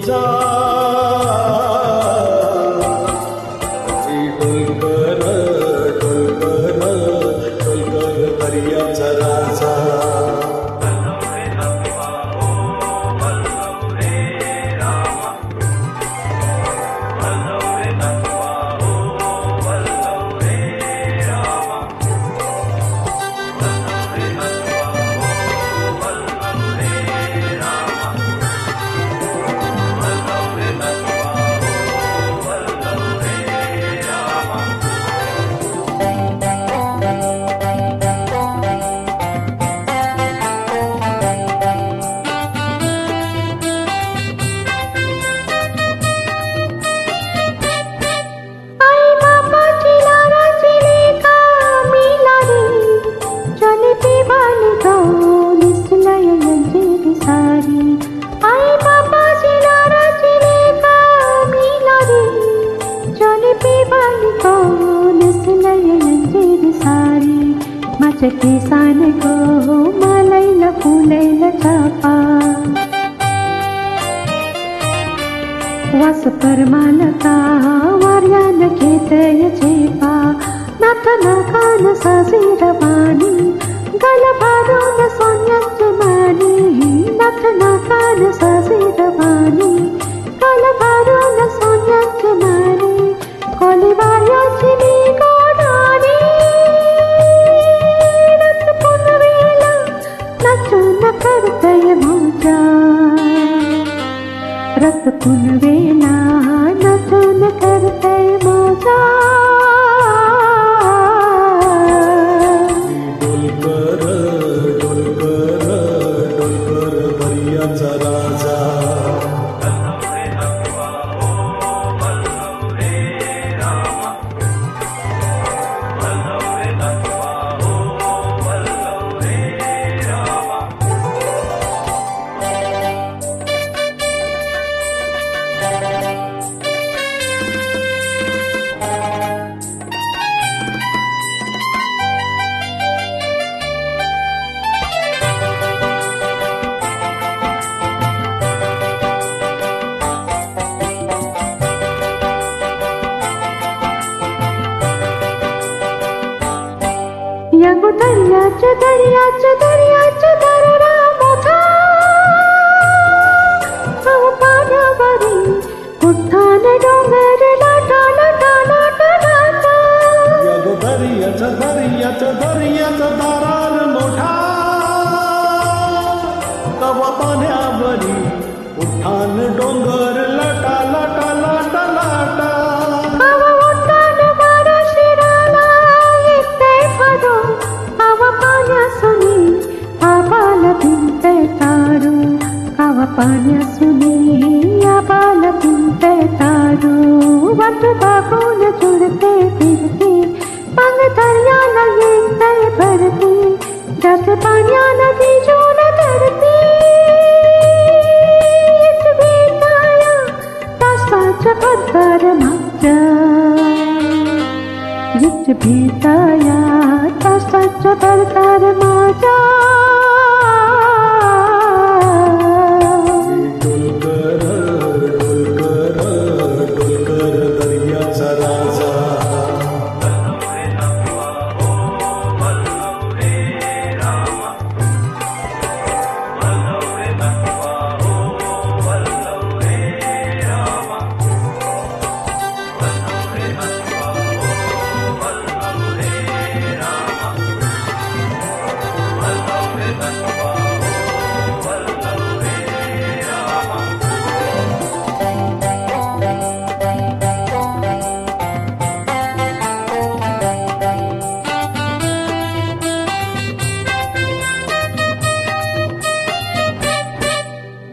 जा डोलकर डोलकर डोलकर दर्याचा राजा माझ्या केसाने गो मालायला फुलायला चापा वास परमालता वार्यान घेतय चेपा नाथ नाकान साजीरवाणी गल भारून सोन्याची माणी नाथ नाकान साजीरवाणी गल भारून सोन्याची माणी कोलिवायाची मी गोडाणी करतय मौजा रत पुनवेला नचून करतय मौजा डोलकर डोलकर डोलकर दर्याचा राजा यगो दर्याच्या दर्याच्या दर्याच्या दर्या मोठा पाण्यावरी उठ्ठान डोंगर लाटा लाटा लाटा लाटा यगो दर्याच्या दर्याच्या दर्याचा दारार मोठा तवा पाण्यावरी उठ्ठान डोंगर लाटा लाटा लाटा लाटा पाण्यासुनी आबाला पिंते तारू वाट बागून जुळते फिरते पांग दर्याला येते भरते जात पाण्याला भिजून धरते भेटाया तासाच्या पदर मागच्या जित भेटाया तासाच्या पदर माझ्या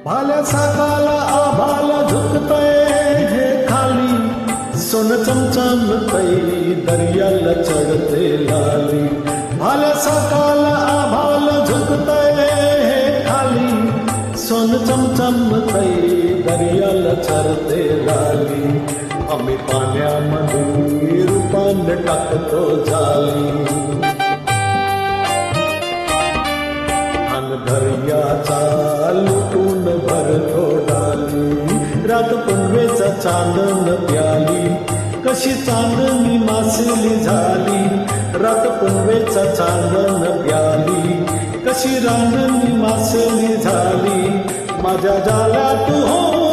भाल्या साकाला आभाला झुकतय हे खाली सोन चमचमतय दर्याला चढते लाली भाल्या साकाला आभाला झुकतय हे खाली सोन चमचमतय दर्याला चढते लाली आम्ही पाण्यामध्ये रूपान टाकतो जाली दर्याचा लुटून भरतो डाली रात पुनवेचा चांदण प्याली, कशी चांदणी मासली झाली. रात पुनवेचा चांदण प्याली, कशी रांगणी मासली झाली. माझ्या जाल्या तू हो